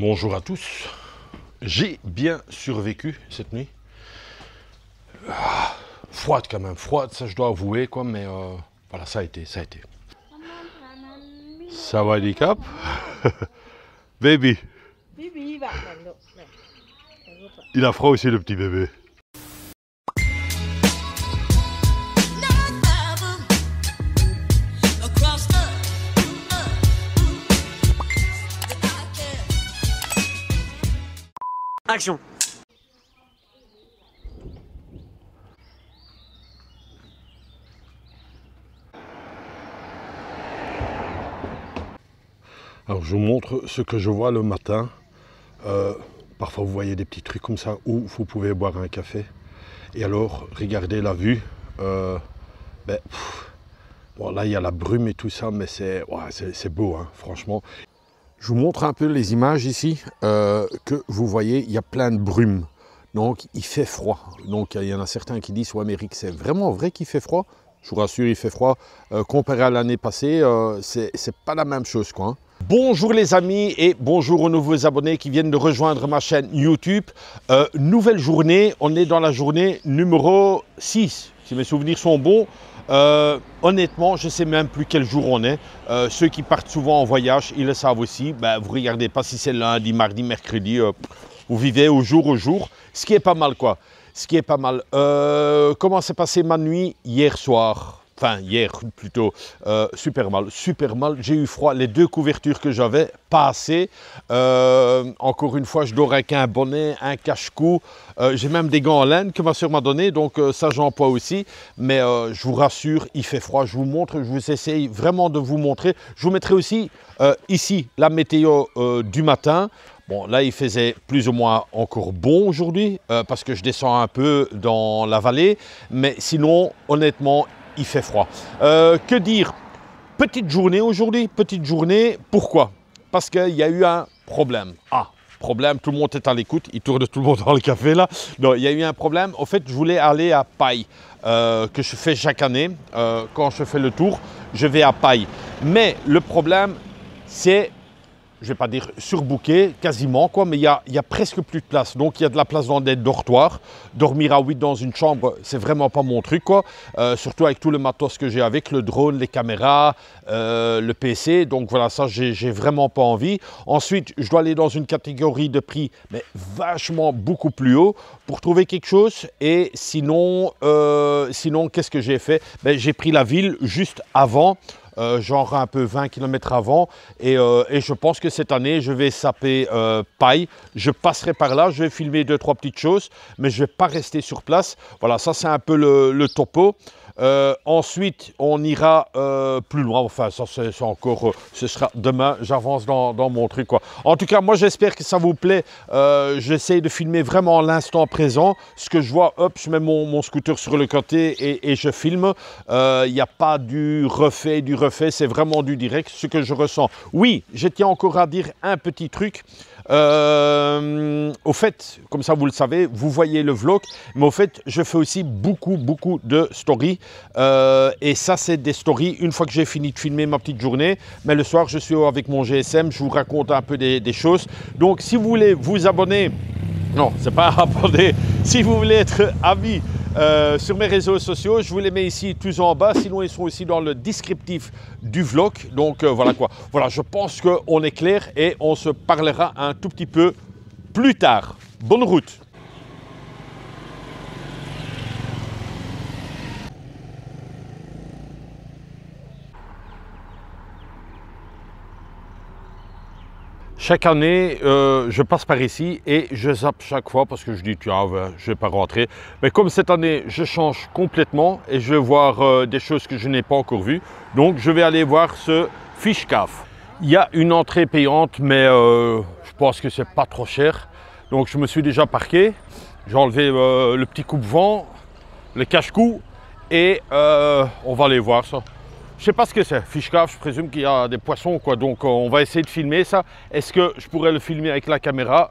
Bonjour à tous. J'ai bien survécu cette nuit. Froide quand même, froide, ça je dois avouer quoi, mais voilà, ça a été. Ça va les cap? Baby. Il a froid aussi le petit bébé. Action. Alors je vous montre ce que je vois le matin. Parfois vous voyez des petits trucs comme ça où vous pouvez boire un café. Et alors regardez la vue. Bon, là il y a la brume et tout ça, mais c'est beau hein, franchement. Je vous montre un peu les images ici, que vous voyez, il y a plein de brume. Donc il fait froid. Donc il y en a certains qui disent, ouais mais Eric, c'est vraiment vrai qu'il fait froid? Je vous rassure, il fait froid. Comparé à l'année passée, c'est pas la même chose quoi. Hein. Bonjour les amis et bonjour aux nouveaux abonnés qui viennent de rejoindre ma chaîne YouTube. Nouvelle journée, on est dans la journée numéro 6, si mes souvenirs sont bons. Honnêtement, je ne sais même plus quel jour on est. Ceux qui partent souvent en voyage, ils le savent aussi. Vous ne regardez pas si c'est lundi, mardi, mercredi. Vous vivez au jour, ce qui est pas mal quoi. Ce qui est pas mal. Comment s'est passée ma nuit hier soir? Enfin, hier plutôt, super mal. J'ai eu froid, les deux couvertures que j'avais, pas assez. Encore une fois, je dors avec un bonnet, un cache-cou. J'ai même des gants en laine que ma soeur m'a donné, donc ça j'emploie aussi. Mais je vous rassure, il fait froid. Je vous montre, je vous essaye vraiment de vous montrer. Je vous mettrai aussi ici la météo du matin. Bon, là, il faisait plus ou moins encore bon aujourd'hui parce que je descends un peu dans la vallée. Mais sinon, honnêtement, il fait froid. Que dire? Petite journée aujourd'hui, petite journée. Pourquoi? Parce qu'il y a eu un problème. Problème, tout le monde est à l'écoute. Il tourne tout le monde dans le café là. Non, il y a eu un problème. En fait, je voulais aller à Paille, que je fais chaque année. Quand je fais le tour, je vais à Paille. Mais le problème, c'est, je ne vais pas dire surbooké, quasiment, quoi, mais il y a presque plus de place. Donc, il y a de la place dans des dortoirs. Dormir à 8 dans une chambre, c'est vraiment pas mon truc, quoi. Surtout avec tout le matos que j'ai avec, le drone, les caméras, le PC. Donc, voilà, ça, j'ai vraiment pas envie. Ensuite, je dois aller dans une catégorie de prix, mais vachement beaucoup plus haut pour trouver quelque chose. Et sinon, qu'est-ce que j'ai fait? J'ai pris la ville juste avant. Genre un peu 20 km avant et je pense que cette année je vais saper Paille, je passerai par là, je vais filmer 2-3 petites choses mais je ne vais pas rester sur place. Voilà, ça c'est un peu le topo. Ensuite on ira plus loin, enfin ça c'est encore, ce sera demain, j'avance dans mon truc quoi. En tout cas moi j'espère que ça vous plaît. J'essaie de filmer vraiment l'instant présent, ce que je vois, hop je mets mon scooter sur le côté et je filme. Il n'y a pas du refait, c'est vraiment du direct, ce que je ressens. Oui, je tiens encore à dire un petit truc. Au fait, comme ça vous le savez, vous voyez le vlog, mais au fait je fais aussi beaucoup de stories et ça c'est des stories une fois que j'ai fini de filmer ma petite journée, mais le soir je suis avec mon GSM, je vous raconte un peu des choses. Donc si vous voulez vous abonner, non c'est pas abonner, si vous voulez être ami sur mes réseaux sociaux, je vous les mets ici tous en bas, sinon ils sont aussi dans le descriptif du vlog. Donc voilà quoi. Voilà, je pense qu'on est clair et on se parlera un tout petit peu plus tard. Bonne route. Chaque année, je passe par ici et je zappe chaque fois parce que je dis, tiens, je ne vais pas rentrer. Mais comme cette année, je change complètement et je vais voir des choses que je n'ai pas encore vues. Donc, je vais aller voir ce Fish Cave. Il y a une entrée payante, mais je pense que c'est pas trop cher. Donc, je me suis déjà parqué. J'ai enlevé le petit coupe-vent, le cache-cou et on va aller voir ça. Je ne sais pas ce que c'est, Fish Cave, je présume qu'il y a des poissons, quoi. Donc on va essayer de filmer ça. Est-ce que je pourrais le filmer avec la caméra?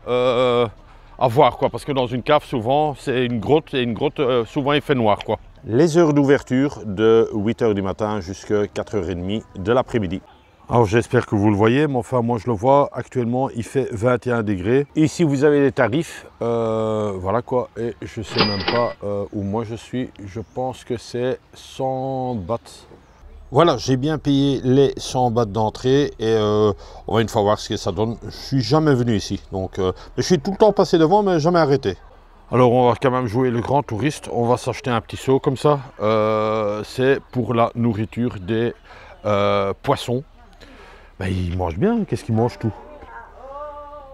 À voir, quoi, parce que dans une cave, souvent, c'est une grotte, et une grotte, souvent, il fait noir, quoi. Les heures d'ouverture de 8 h du matin jusqu'à 4 h 30 de l'après-midi. Alors j'espère que vous le voyez, mais enfin moi je le vois, actuellement il fait 21 degrés. Ici vous avez les tarifs, voilà quoi, et je sais même pas où moi je suis, je pense que c'est 100 bahts. Voilà, j'ai bien payé les 100 bahts d'entrée et on va une fois voir ce que ça donne. Je suis jamais venu ici, donc je suis tout le temps passé devant mais jamais arrêté. Alors on va quand même jouer le grand touriste, on va s'acheter un petit seau comme ça, c'est pour la nourriture des poissons. Ben, ils mangent bien, qu'est-ce qu'ils mangent tout?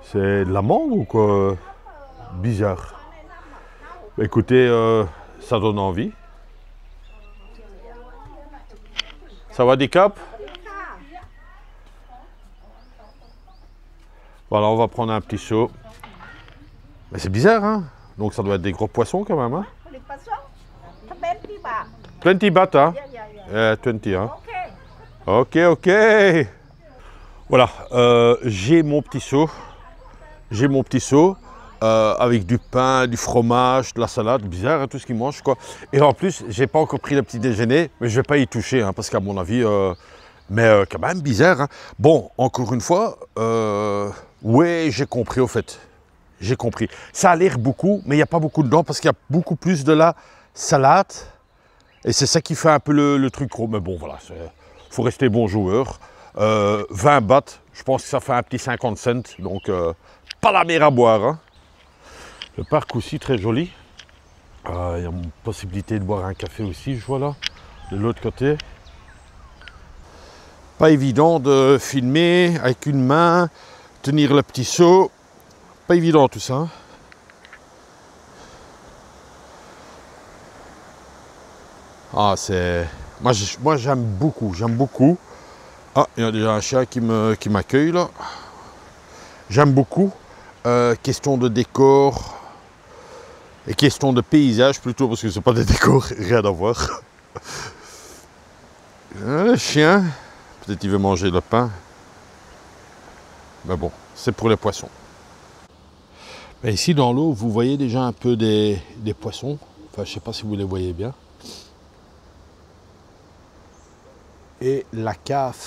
C'est de la mangue ou quoi? Bizarre. Ben, écoutez, ça donne envie. Ça va des caps? Voilà, on va prendre un petit seau. Ben, c'est bizarre, hein? Donc ça doit être des gros poissons quand même, hein? 20 bahts, hein? 20, hein? Ok, ok. Voilà, j'ai mon petit seau. J'ai mon petit seau avec du pain, du fromage, de la salade. Bizarre, hein, tout ce qu'ils mangent, quoi. Et en plus, j'ai pas encore pris le petit déjeuner, mais je vais pas y toucher, hein, parce qu'à mon avis, mais quand même bizarre. Hein. Bon, encore une fois, ouais, j'ai compris au fait. J'ai compris. Ça a l'air beaucoup, mais il n'y a pas beaucoup dedans parce qu'il y a beaucoup plus de la salade. Et c'est ça qui fait un peu le truc gros. Mais bon, voilà, il faut rester bon joueur. 20 bahts, je pense que ça fait un petit 50 cents. Donc, pas la mer à boire. Hein. Le parc aussi, très joli. Il y a une possibilité de boire un café aussi, je vois là, de l'autre côté. Pas évident de filmer avec une main, tenir le petit seau. Pas évident tout ça. Ah, c'est... Moi j'aime beaucoup, j'aime beaucoup. Ah, il y a déjà un chien qui m'accueille là. J'aime beaucoup. Question de décor et question de paysage plutôt, parce que c'est pas des décors, rien à voir. Le chien, peut-être il veut manger le pain. Mais bon, c'est pour les poissons. Et ici dans l'eau, vous voyez déjà un peu des poissons. Enfin, je ne sais pas si vous les voyez bien. Et la cave,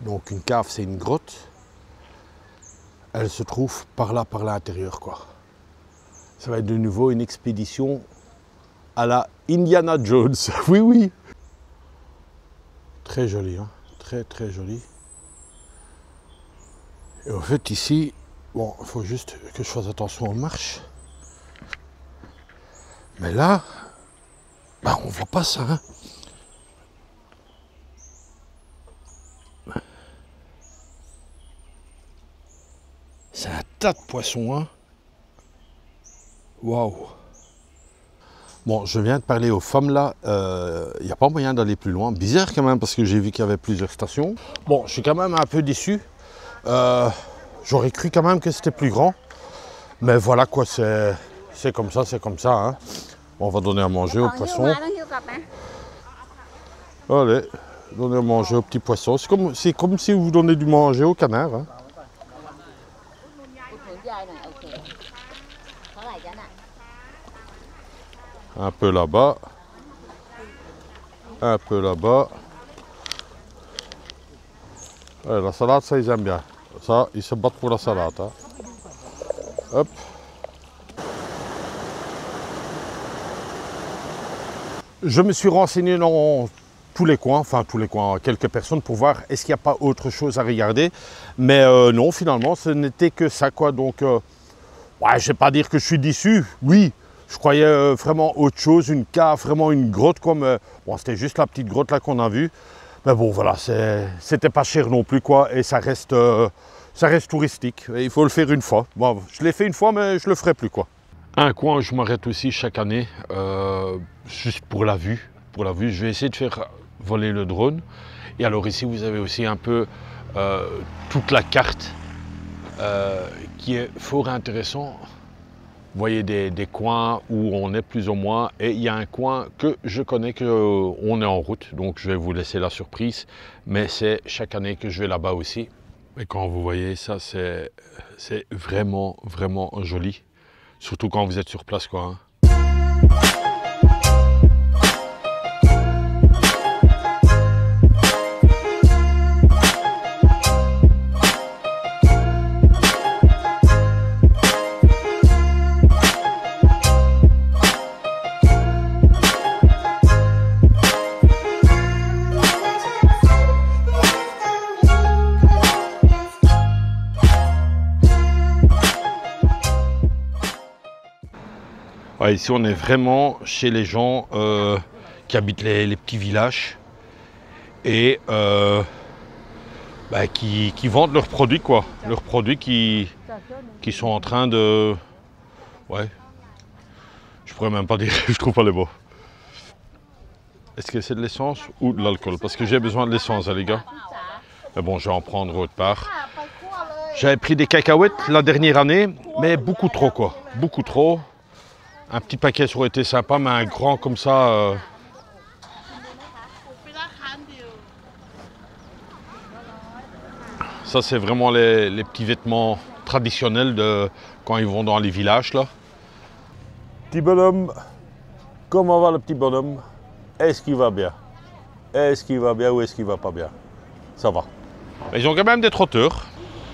donc une cave c'est une grotte, elle se trouve par là, par l'intérieur quoi. Ça va être de nouveau une expédition à la Indiana Jones, oui oui. Très joli, hein, très très joli. Et en fait ici, bon, il faut juste que je fasse attention aux marches. Mais là, bah, on voit pas ça, hein. C'est un tas de poissons, hein. Waouh. Bon, je viens de parler aux femmes là, il n'y a pas moyen d'aller plus loin. Bizarre quand même, parce que j'ai vu qu'il y avait plusieurs stations. Bon, je suis quand même un peu déçu. J'aurais cru quand même que c'était plus grand. Mais voilà quoi, c'est comme ça, c'est comme ça. Hein. On va donner à manger aux poissons. Allez, donner à manger aux petits poissons. C'est comme si vous donnez du manger aux canards. Hein. Un peu là-bas. Un peu là-bas. La salade, ça, ils aiment bien. Ça, ils se battent pour la salade. Hein. Hop. Je me suis renseigné dans tous les coins, quelques personnes pour voir est-ce qu'il n'y a pas autre chose à regarder. Mais non, finalement, ce n'était que ça, quoi. Donc, ouais, je ne vais pas dire que je suis déçu. Oui, je croyais vraiment autre chose, une cave, vraiment une grotte, quoi. Mais bon, c'était juste la petite grotte là qu'on a vue. Mais bon, voilà, c'était pas cher non plus, quoi. Et ça reste touristique. Et il faut le faire une fois. Bon, je l'ai fait une fois, mais je le ferai plus, quoi. Un coin où je m'arrête aussi chaque année, juste pour la vue. Pour la vue, je vais essayer de faire voler le drone. Et alors ici, vous avez aussi un peu toute la carte qui est fort intéressant. Vous voyez des coins où on est plus ou moins. Et il y a un coin que je connais qu'on est en route. Donc je vais vous laisser la surprise. Mais c'est chaque année que je vais là-bas aussi. Et quand vous voyez ça, c'est vraiment, vraiment joli. Surtout quand vous êtes sur place, quoi. Hein. Ouais, ici, on est vraiment chez les gens qui habitent les petits villages et qui vendent leurs produits, quoi. Leurs produits qui sont en train de... Ouais. Je pourrais même pas dire, je trouve pas les mots. Est-ce que c'est de l'essence ou de l'alcool? Parce que j'ai besoin de l'essence, hein, les gars. Mais bon, je vais en prendre autre part. J'avais pris des cacahuètes la dernière année, mais beaucoup trop, quoi. Beaucoup trop. Un petit paquet ça aurait été sympa, mais un grand comme ça... Ça, c'est vraiment les petits vêtements traditionnels de quand ils vont dans les villages, là. Petit bonhomme, comment va le petit bonhomme? Est-ce qu'il va bien? Est-ce qu'il va bien ou est-ce qu'il va pas bien? Ça va. Mais ils ont quand même des trotteurs.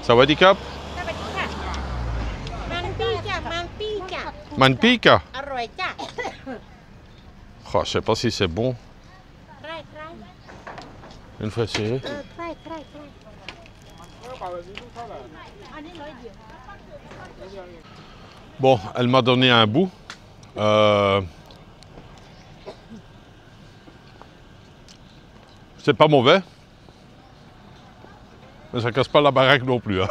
Ça va, Dicap? Manpika? Oh, je sais pas si c'est bon. Une fois essayé. Bon, elle m'a donné un bout. C'est pas mauvais. Mais ça casse pas la baraque non plus. Hein.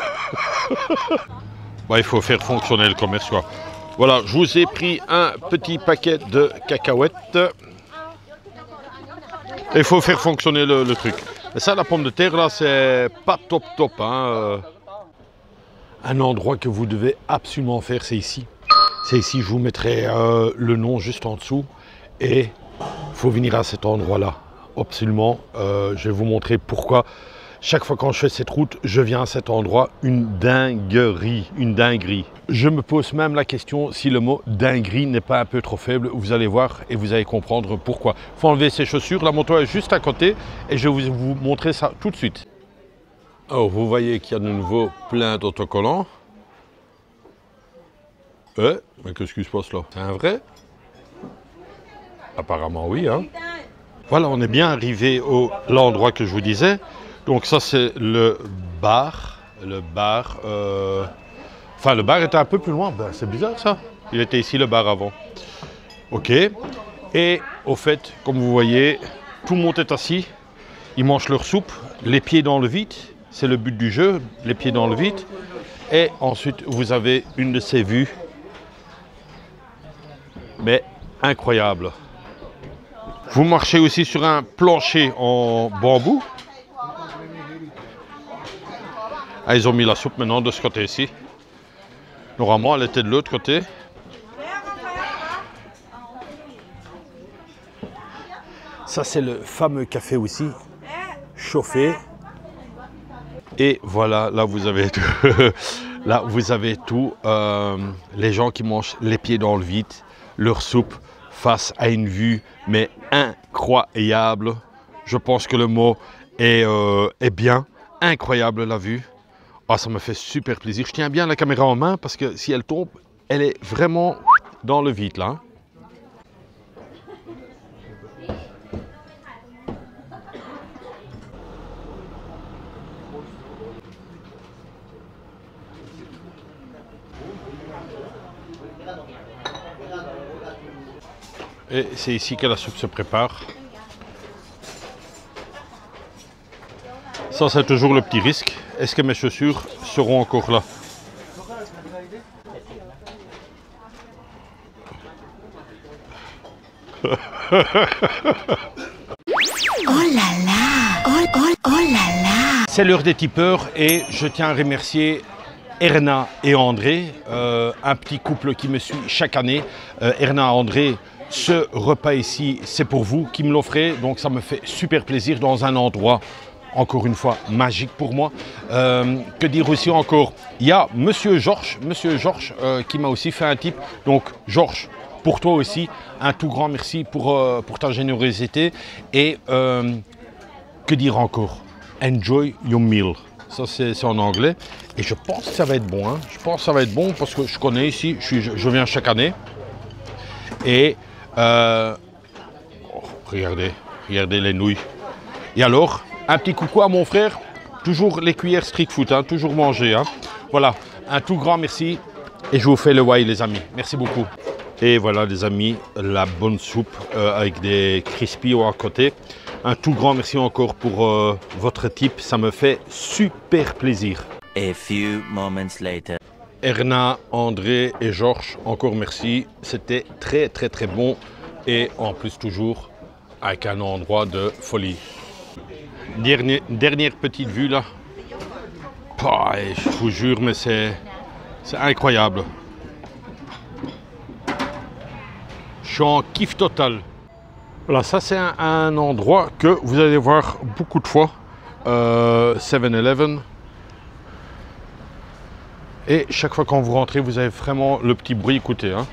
Bah, il faut faire fonctionner le commerce, quoi. Voilà, je vous ai pris un petit paquet de cacahuètes. Et il faut faire fonctionner le truc. Et ça, la pomme de terre, là, c'est pas top top. Hein. Un endroit que vous devez absolument faire, c'est ici. C'est ici, je vous mettrai le nom juste en dessous. Et il faut venir à cet endroit-là. Absolument. Je vais vous montrer pourquoi. Chaque fois quand je fais cette route, je viens à cet endroit. Une dinguerie, une dinguerie. Je me pose même la question si le mot dinguerie n'est pas un peu trop faible. Vous allez voir et vous allez comprendre pourquoi. Il faut enlever ses chaussures. La moto est juste à côté et je vais vous montrer ça tout de suite. Alors, vous voyez qu'il y a de nouveau plein d'autocollants. Mais qu'est-ce qui se passe là? C'est un vrai? Apparemment oui. Hein. Voilà, on est bien arrivé à l'endroit que je vous disais. Donc ça c'est le bar. Le bar était un peu plus loin. Ben, c'est bizarre ça. Il était ici le bar avant. Ok. Et au fait, comme vous voyez, tout le monde est assis. Ils mangent leur soupe, les pieds dans le vide. C'est le but du jeu, les pieds dans le vide. Et ensuite, vous avez une de ces vues. Mais incroyable. Vous marchez aussi sur un plancher en bambou. Ah, ils ont mis la soupe maintenant de ce côté-ci. Normalement, elle était de l'autre côté. Ça, c'est le fameux café aussi, chauffé. Et voilà, là, vous avez tout. Là, vous avez tout. Les gens qui mangent les pieds dans le vide, leur soupe face à une vue, mais incroyable. Je pense que le mot est bien. Incroyable, la vue. Oh, ça me fait super plaisir. Je tiens bien la caméra en main parce que si elle tombe, elle est vraiment dans le vide là. Et c'est ici que la soupe se prépare. Ça, c'est toujours le petit risque. Est-ce que mes chaussures seront encore là? Oh là là, oh là là. C'est l'heure des tipeurs et je tiens à remercier Erna et André, un petit couple qui me suit chaque année. Erna et André, ce repas ici, c'est pour vous qui me l'offrez, donc ça me fait super plaisir dans un endroit, encore une fois, magique pour moi. Que dire aussi encore? Il y a Monsieur Georges qui m'a aussi fait un tip. Donc Georges, pour toi aussi, un tout grand merci pour ta générosité. Et que dire encore? Enjoy your meal. Ça c'est en anglais. Et je pense que ça va être bon. Hein. Je pense que ça va être bon parce que je connais ici, je viens chaque année. Et regardez les nouilles. Et alors, un petit coucou à mon frère. Toujours les cuillères street food, hein, toujours manger. Hein. Voilà, un tout grand merci. Et je vous fais le why les amis. Merci beaucoup. Et voilà les amis, la bonne soupe avec des crispy à côté. Un tout grand merci encore pour votre tip, ça me fait super plaisir. A few moments later. Erna, André et Georges, encore merci. C'était très bon et en plus toujours avec un endroit de folie. Dernière petite vue là. Je vous jure, mais c'est incroyable. Je suis en kiff total. Voilà, ça c'est un endroit que vous allez voir beaucoup de fois. 7-Eleven. Et chaque fois quand vous rentrez, vous avez vraiment le petit bruit, écoutez. Hein.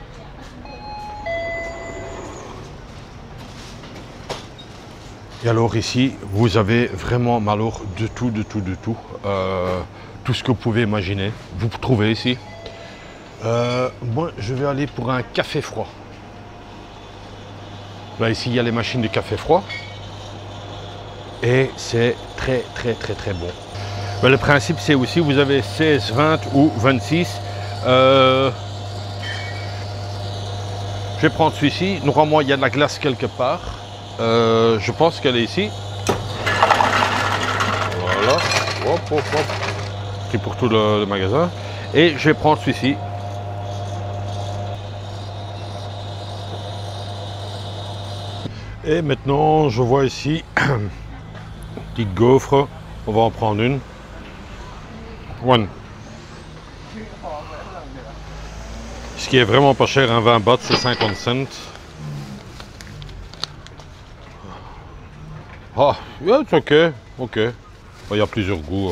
Et alors ici, vous avez vraiment alors de tout. Tout ce que vous pouvez imaginer. Vous trouvez ici. Moi, je vais aller pour un café froid. Là, ici, il y a les machines de café froid. Et c'est très bon. Mais le principe, c'est aussi, vous avez 16, 20 ou 26. Je vais prendre celui-ci. Normalement, il y a de la glace quelque part. Je pense qu'elle est ici. Voilà. Hop. Pris pour tout le magasin. Et je vais prendre celui-ci. Et maintenant, je vois ici une petite gaufre. On va en prendre une. Ce qui est vraiment pas cher, un 20 bahts, c'est 50 cents. Ah, yeah, c'est ok. Il y a plusieurs goûts.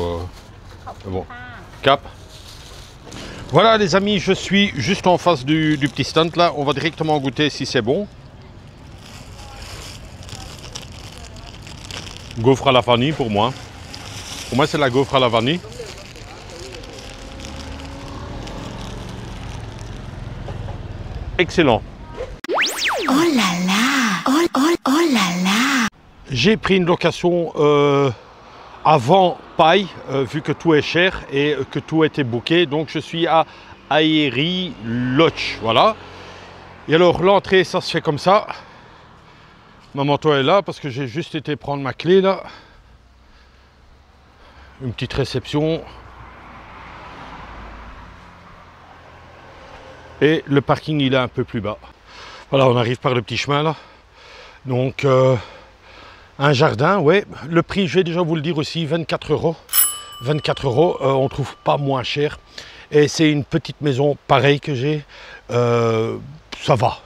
Bon. Cap. Voilà les amis, je suis juste en face du petit stand là. On va directement goûter si c'est bon. Gaufre à la vanille pour moi. Pour moi, c'est la gaufre à la vanille. Excellent. Oh là là. Oh là là. J'ai pris une location avant Paille, vu que tout est cher et que tout était booké. Donc, je suis à Aeri Lodge. Voilà. Et alors, l'entrée, ça se fait comme ça. Ma manteau est là parce que j'ai juste été prendre ma clé là. Une petite réception. Et le parking il est un peu plus bas. Voilà, on arrive par le petit chemin là. Donc un jardin, ouais. Le prix, je vais déjà vous le dire aussi, 24 €. 24 €, on trouve pas moins cher. Et c'est une petite maison pareille que j'ai. Ça va.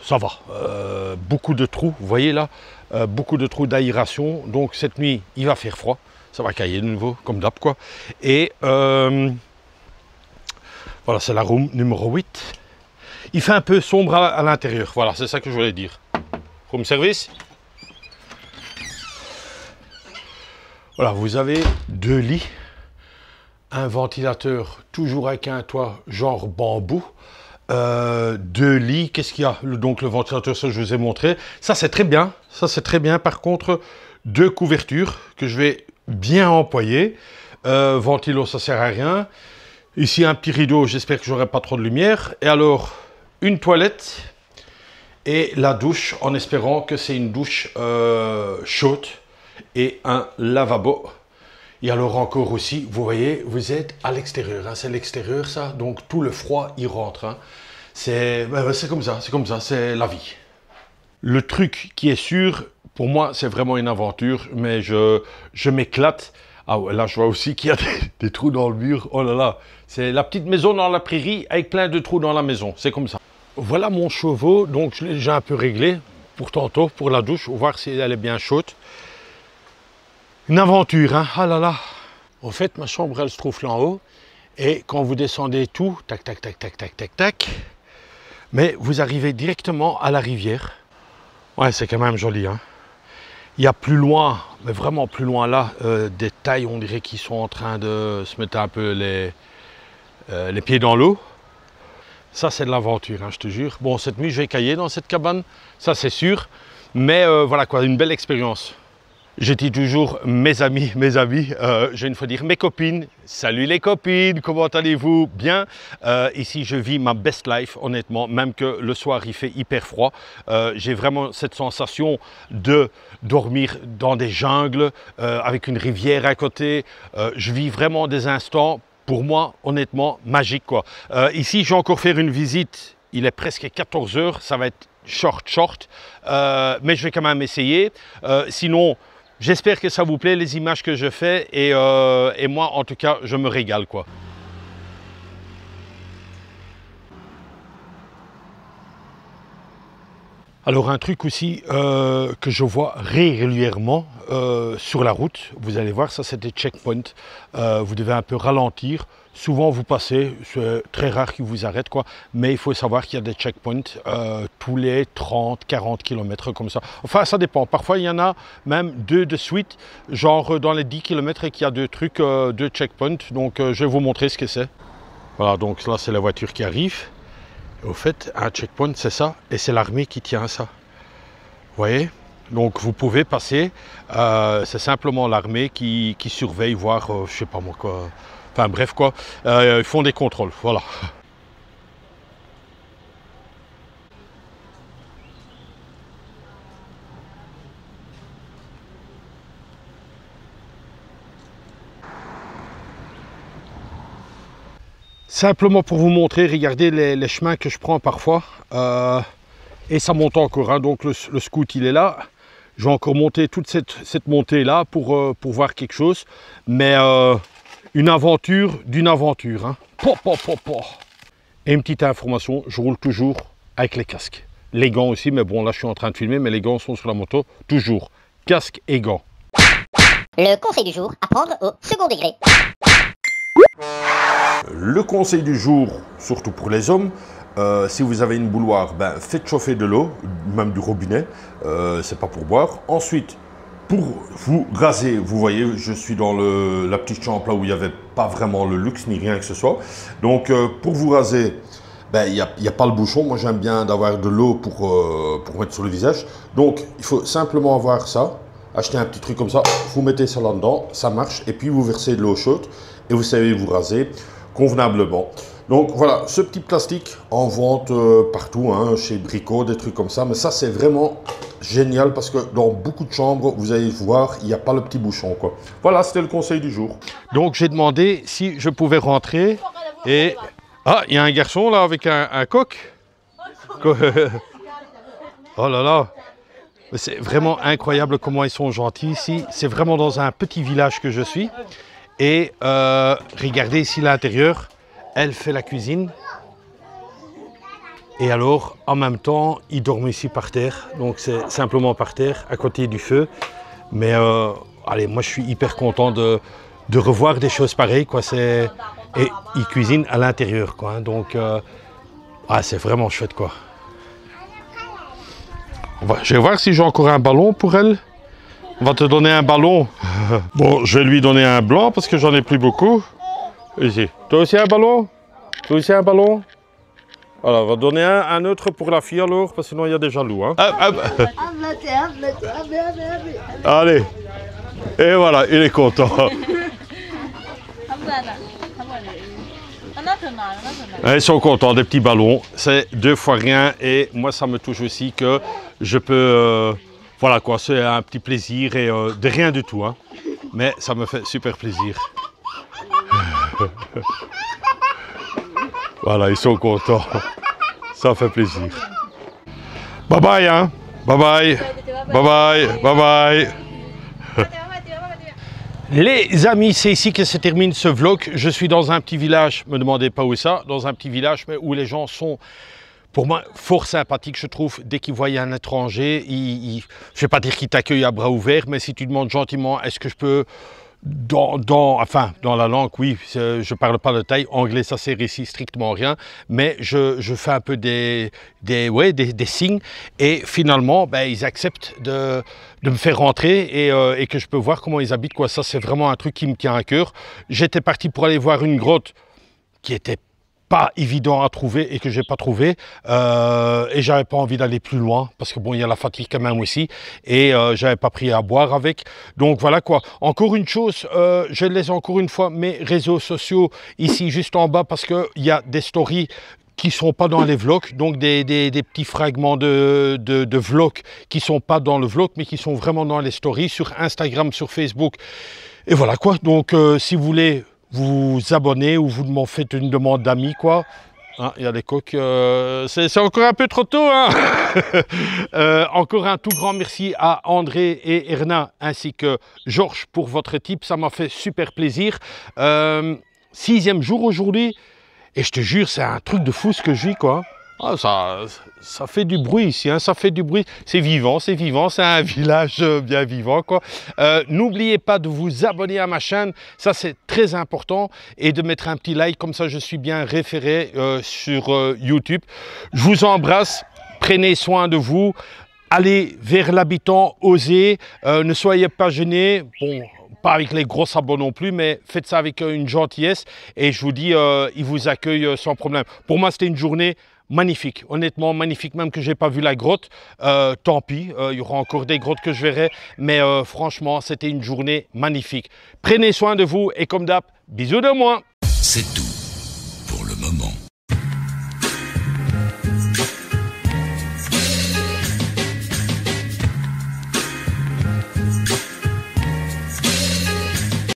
Beaucoup de trous, vous voyez là, beaucoup de trous d'aération. Donc cette nuit, il va faire froid. Ça va cailler de nouveau, comme d'hab quoi. Et voilà, c'est la room numéro 8. Il fait un peu sombre à l'intérieur. Voilà, c'est ça que je voulais dire. Room service. Voilà, vous avez 2 lits. Un ventilateur, toujours avec un toit genre bambou. 2 lits, qu'est-ce qu'il y a? Donc le ventilateur, ça je vous ai montré. Ça c'est très bien, Par contre, 2 couvertures que je vais bien employer. Ventilo, ça sert à rien. Ici un petit rideau, j'espère que j'aurai pas trop de lumière. Et alors, une toilette et la douche, en espérant que c'est une douche chaude et un lavabo. Et alors encore aussi, vous voyez, vous êtes à l'extérieur, hein, c'est l'extérieur ça, donc tout le froid y rentre. Hein. C'est comme ça, c'est la vie. Le truc qui est sûr, pour moi, c'est vraiment une aventure, mais je m'éclate. Ah ouais, là je vois aussi qu'il y a des trous dans le mur, oh là là. C'est la petite maison dans la prairie avec plein de trous dans la maison, c'est comme ça. Voilà mon chauffe-eau, donc je l'ai déjà un peu réglé pour tantôt, pour la douche, pour voir si elle est bien chaude. Une aventure, hein, ah là là. En fait, ma chambre, elle se trouve là en haut. Et quand vous descendez tout, tac, tac, mais vous arrivez directement à la rivière. Ouais, c'est quand même joli, hein. Il y a plus loin, mais vraiment plus loin là, des tailles, on dirait, qui sont en train de se mettre un peu les pieds dans l'eau. Ça, c'est de l'aventure, hein, je te jure. Bon, cette nuit, je vais cailler dans cette cabane, ça c'est sûr. Mais voilà quoi, une belle expérience. Je dis toujours mes amis, je vais une fois dire mes copines. Salut les copines, comment allez-vous? Bien. Ici, je vis ma best life, honnêtement, même que le soir, il fait hyper froid. J'ai vraiment cette sensation de dormir dans des jungles, avec une rivière à côté. Je vis vraiment des instants, pour moi, honnêtement, magiques, quoi. Ici, je vais encore faire une visite. Il est presque 14 heures, ça va être short, mais je vais quand même essayer. Sinon, j'espère que ça vous plaît, les images que je fais, et moi, en tout cas, je me régale, quoi. Alors, un truc aussi que je vois régulièrement sur la route, vous allez voir, ça c'est des checkpoints. Vous devez un peu ralentir. Souvent, vous passez, c'est très rare qu'ils vous arrêtent, quoi. Mais il faut savoir qu'il y a des checkpoints tous les 30-40 km comme ça. Enfin, ça dépend. Parfois, il y en a même 2 de suite, genre dans les 10 km et qu'il y a 2 trucs, 2 checkpoints. Donc, je vais vous montrer ce que c'est. Voilà, donc là, c'est la voiture qui arrive. Et au fait, un checkpoint, c'est ça. Et c'est l'armée qui tient ça. Vous voyez? Donc, vous pouvez passer. C'est simplement l'armée qui surveille, voir, je sais pas moi quoi. Enfin bref quoi, ils font des contrôles, voilà. Simplement pour vous montrer, regardez les chemins que je prends parfois. Et ça monte encore, hein, donc le scoot il est là. Je vais encore monter toute cette montée là pour voir quelque chose. Mais une aventure d'une aventure. Hein. Et une petite information, je roule toujours avec les casques. Les gants aussi, mais bon là je suis en train de filmer, mais les gants sont sur la moto. Toujours, casque et gants. Le conseil du jour, à prendre au second degré. Le conseil du jour, surtout pour les hommes, si vous avez une bouilloire, ben, faites chauffer de l'eau, même du robinet, c'est pas pour boire. Ensuite, pour vous raser, vous voyez, je suis dans la petite chambre là où il n'y avait pas vraiment le luxe ni rien que ce soit. Donc, pour vous raser, ben, il n'y a pas le bouchon. Moi, j'aime bien d'avoir de l'eau pour mettre sur le visage. Donc, il faut simplement avoir ça. Acheter un petit truc comme ça, vous mettez ça là-dedans, ça marche. Et puis, vous versez de l'eau chaude et vous savez vous raser convenablement. Donc voilà, ce petit plastique en vente partout, hein, chez Brico, des trucs comme ça. Mais ça, c'est vraiment génial parce que dans beaucoup de chambres, vous allez voir, il n'y a pas le petit bouchon, quoi. Voilà, c'était le conseil du jour. Donc, j'ai demandé si je pouvais rentrer et... Ah, il y a un garçon là avec un coq. Oh là là. C'est vraiment incroyable comment ils sont gentils ici. C'est vraiment dans un petit village que je suis. Et regardez ici l'intérieur. Elle fait la cuisine. Et alors, en même temps, ils dorment ici par terre. Donc, c'est simplement par terre, à côté du feu. Mais, allez, moi, je suis hyper content de revoir des choses pareilles, quoi. Et ils cuisinent à l'intérieur, quoi. Hein. Donc, c'est vraiment chouette, quoi. Je vais voir si j'ai encore un ballon pour elle. On va te donner un ballon. Bon, je vais lui donner un blanc parce que j'en ai plus beaucoup. Ici. Toi aussi un ballon? Toi aussi un ballon? Alors, on va donner un autre pour la fille alors, parce que sinon il y a des jaloux. Hein. Allez. Et voilà, il est content. Ils sont contents des petits ballons. C'est 2 fois rien et moi ça me touche aussi que je peux... voilà quoi, c'est un petit plaisir et de rien du tout. Hein. Mais ça me fait super plaisir. Voilà, ils sont contents. Ça fait plaisir. Bye bye, hein. Bye bye. Bye bye. Bye bye. Les amis, c'est ici que se termine ce vlog. Je suis dans un petit village, me demandez pas où ça, dans un petit village, mais où les gens sont, pour moi, fort sympathiques, je trouve. Dès qu'ils voient un étranger, je ne vais pas dire qu'ils t'accueillent à bras ouverts, mais si tu demandes gentiment, est-ce que je peux... Enfin, dans la langue, oui, je ne parle pas de taille. Anglais, ça sert ici strictement rien. Mais je fais un peu des signes. Et finalement, ben, ils acceptent de me faire rentrer et que je peux voir comment ils habitent. Quoi. Ça, c'est vraiment un truc qui me tient à cœur. J'étais parti pour aller voir une grotte qui était pas évident à trouver et que j'ai pas trouvé. Et j'avais pas envie d'aller plus loin parce que bon, il y a la fatigue quand même aussi. Et j'avais pas pris à boire avec. Donc voilà quoi. Encore une chose, je laisse encore une fois mes réseaux sociaux ici juste en bas parce qu'il y a des stories qui ne sont pas dans les vlogs, donc des petits fragments de vlogs qui ne sont pas dans le vlog, mais qui sont vraiment dans les stories, sur Instagram, sur Facebook. Et voilà quoi, donc si vous voulez vous abonner ou vous m'en faites une demande d'amis, quoi. Ah, il y a des coques, c'est encore un peu trop tôt, hein. Encore un tout grand merci à André et Erna, ainsi que Georges pour votre tip, ça m'a fait super plaisir. 6e jour aujourd'hui. Et je te jure, c'est un truc de fou ce que je vis, quoi. Ah, ça fait du bruit ici, hein, ça fait du bruit. C'est vivant, c'est un village bien vivant, quoi. N'oubliez pas de vous abonner à ma chaîne, ça c'est très important. Et de mettre un petit like, comme ça je suis bien référé sur YouTube. Je vous embrasse, prenez soin de vous. Allez vers l'habitant, osez, ne soyez pas gênés. Bon, pas avec les gros sabots non plus, mais faites ça avec une gentillesse. Et je vous dis, ils vous accueillent sans problème. Pour moi, c'était une journée magnifique, honnêtement magnifique, même que je n'ai pas vu la grotte. Tant pis, il y aura encore des grottes que je verrai. Mais franchement, c'était une journée magnifique. Prenez soin de vous et comme d'hab, bisous de moi. C'est tout pour le moment.